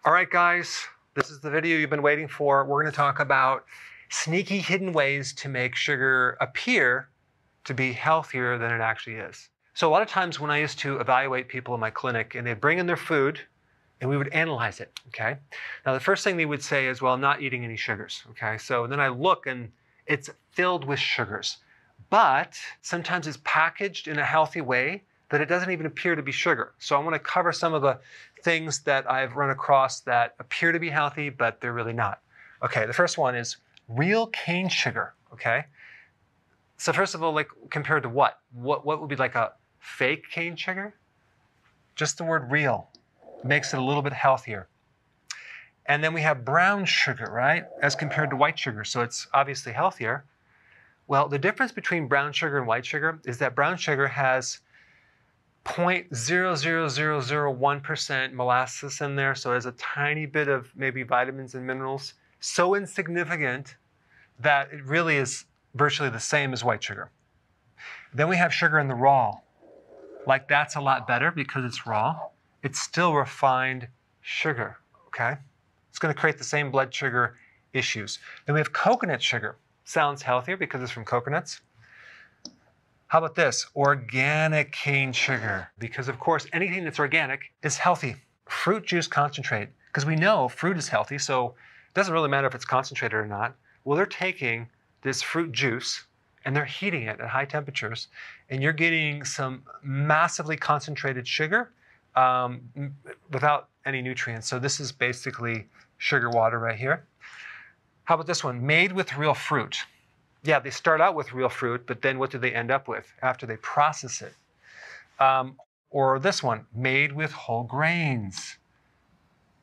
All right, guys, this is the video you've been waiting for. We're going to talk about sneaky hidden ways to make sugar appear to be healthier than it actually is. So a lot of times when I used to evaluate people in my clinic and they'd bring in their food and we would analyze it, okay? Now the first thing they would say is, well, I'm not eating any sugars, okay? So then I look and it's filled with sugars, but sometimes it's packaged in a healthy way that it doesn't even appear to be sugar. So I want to cover some of the things that I've run across that appear to be healthy, but they're really not. Okay, the first one is real cane sugar, okay? So first of all, like compared to what? What would be like a fake cane sugar? Just the word real makes it a little bit healthier. And then we have brown sugar, right? As compared to white sugar, so it's obviously healthier. Well, the difference between brown sugar and white sugar is that brown sugar has 0.00001% molasses in there, so it has a tiny bit of maybe vitamins and minerals, so insignificant that it really is virtually the same as white sugar. Then we have sugar in the raw. Like that's a lot better because it's raw. It's still refined sugar, okay? It's going to create the same blood sugar issues. Then we have coconut sugar. Sounds healthier because it's from coconuts. How about this? Organic cane sugar. Because of course, anything that's organic is healthy. Fruit juice concentrate, because we know fruit is healthy, so it doesn't really matter if it's concentrated or not. Well, they're taking this fruit juice and they're heating it at high temperatures, and you're getting some massively concentrated sugar without any nutrients. So this is basically sugar water right here. How about this one? Made with real fruit. Yeah, they start out with real fruit, but then what do they end up with after they process it? Or this one, made with whole grains.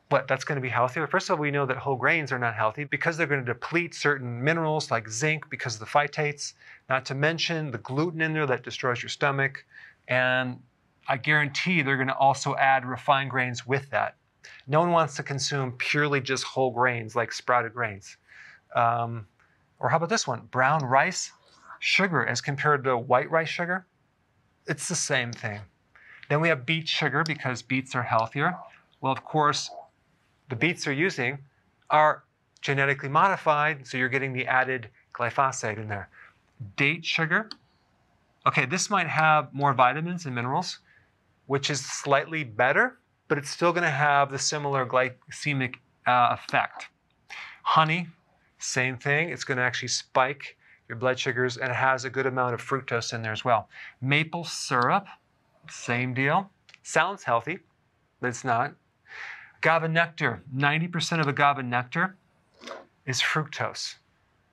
What, that's going to be healthier? First of all, we know that whole grains are not healthy because they're going to deplete certain minerals like zinc because of the phytates, not to mention the gluten in there that destroys your stomach. And I guarantee they're going to also add refined grains with that. No one wants to consume purely just whole grains like sprouted grains. Or how about this one? Brown rice sugar as compared to white rice sugar. It's the same thing. Then we have beet sugar because beets are healthier. Well, of course, the beets they're using are genetically modified, so you're getting the added glyphosate in there. Date sugar. Okay, this might have more vitamins and minerals, which is slightly better, but it's still going to have the similar glycemic effect. Honey. Same thing, it's going to actually spike your blood sugars, and it has a good amount of fructose in there as well. Maple syrup, same deal. Sounds healthy, but it's not. Agave nectar, 90% of agave nectar is fructose.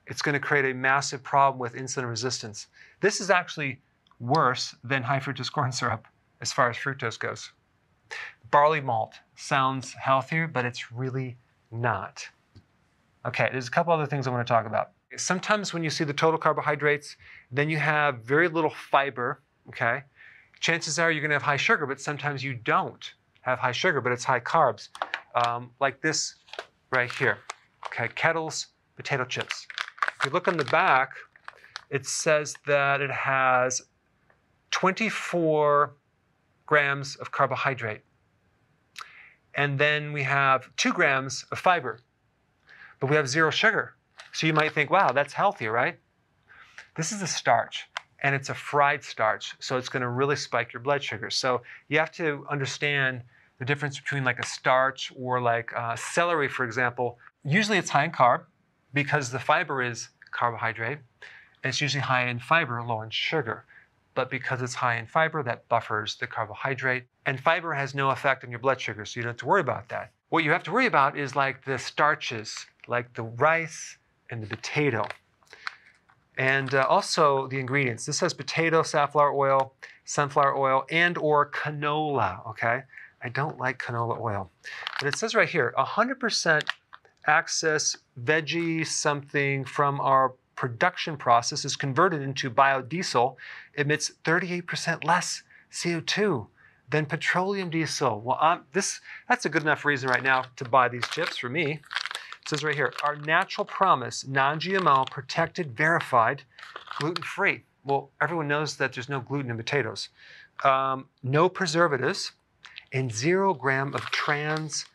It's going to create a massive problem with insulin resistance. This is actually worse than high fructose corn syrup as far as fructose goes. Barley malt sounds healthier, but it's really not. Okay, there's a couple other things I want to talk about. Sometimes when you see the total carbohydrates, then you have very little fiber, okay? Chances are you're going to have high sugar, but sometimes you don't have high sugar, but it's high carbs. Like this right here, okay? Kettle's potato chips. If you look on the back, it says that it has 24 grams of carbohydrate. And then we have 2 grams of fiber. But we have 0 sugar. So you might think, wow, that's healthy, right? This is a starch, and it's a fried starch, so it's going to really spike your blood sugar. So you have to understand the difference between like a starch or like celery, for example. Usually it's high in carb because the fiber is carbohydrate. And it's usually high in fiber, low in sugar. But because it's high in fiber, that buffers the carbohydrate. And fiber has no effect on your blood sugar, so you don't have to worry about that. What you have to worry about is like the starches, like the rice and the potato. And also the ingredients. This has potato, safflower oil, sunflower oil, and or canola, okay? I don't like canola oil. But it says right here, 100% excess veggie something from our production process is converted into biodiesel, emits 38% less CO2 than petroleum diesel. Well, that's a good enough reason right now to buy these chips for me. It says right here, our natural promise, non-GMO, protected, verified, gluten-free. Well, everyone knows that there's no gluten in potatoes. No preservatives, and 0 gram of trans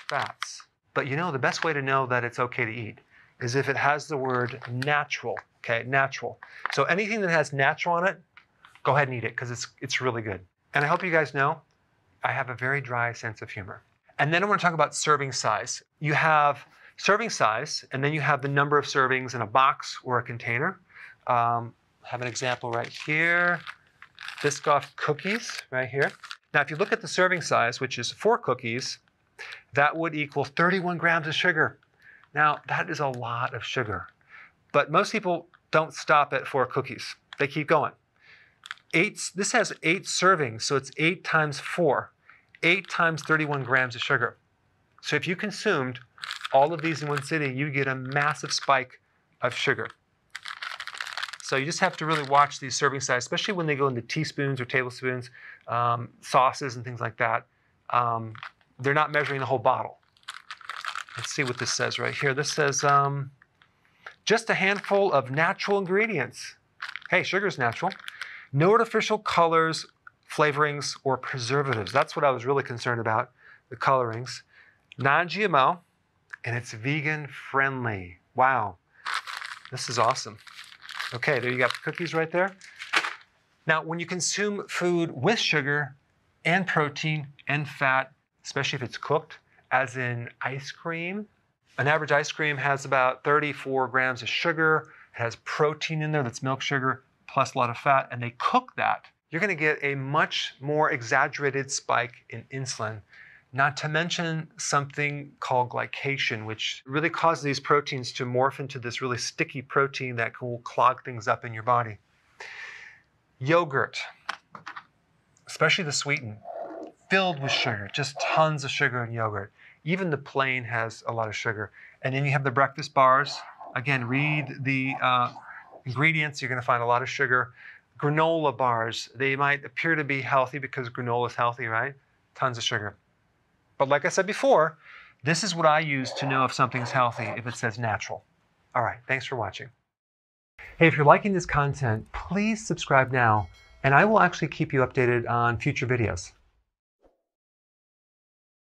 fats. But you know, the best way to know that it's okay to eat is if it has the word natural, okay, natural. So anything that has natural on it, go ahead and eat it because it's really good. And I hope you guys know, I have a very dry sense of humor. And then I want to talk about serving size. You have serving size, and then you have the number of servings in a box or a container. I have an example right here. Biscoff cookies right here. Now, if you look at the serving size, which is 4 cookies, that would equal 31 grams of sugar. Now, that is a lot of sugar. But most people don't stop at 4 cookies. They keep going. This has 8 servings, so it's 8 times 4. 8 times 31 grams of sugar. So if you consumed all of these in one sitting, you get a massive spike of sugar. So you just have to really watch these serving size, especially when they go into teaspoons or tablespoons, sauces and things like that. They're not measuring the whole bottle. Let's see what this says right here. This says just a handful of natural ingredients. Hey, sugar's natural. No artificial colors, flavorings, or preservatives. That's what I was really concerned about, the colorings. Non-GMO, and it's vegan friendly. Wow, this is awesome. Okay, there you got the cookies right there. Now, when you consume food with sugar and protein and fat, especially if it's cooked, as in ice cream, an average ice cream has about 34 grams of sugar. It has protein in there, that's milk sugar, plus a lot of fat, and they cook that. You're going to get a much more exaggerated spike in insulin, not to mention something called glycation, which really causes these proteins to morph into this really sticky protein that will clog things up in your body. Yogurt, especially the sweetened, filled with sugar, just tons of sugar in yogurt. Even the plain has a lot of sugar. And then you have the breakfast bars. Again, read the ingredients. You're going to find a lot of sugar. Granola bars, they might appear to be healthy because granola is healthy, right? Tons of sugar. But like I said before, this is what I use to know if something's healthy, if it says natural. All right, thanks for watching. Hey, if you're liking this content, please subscribe now, and I will actually keep you updated on future videos.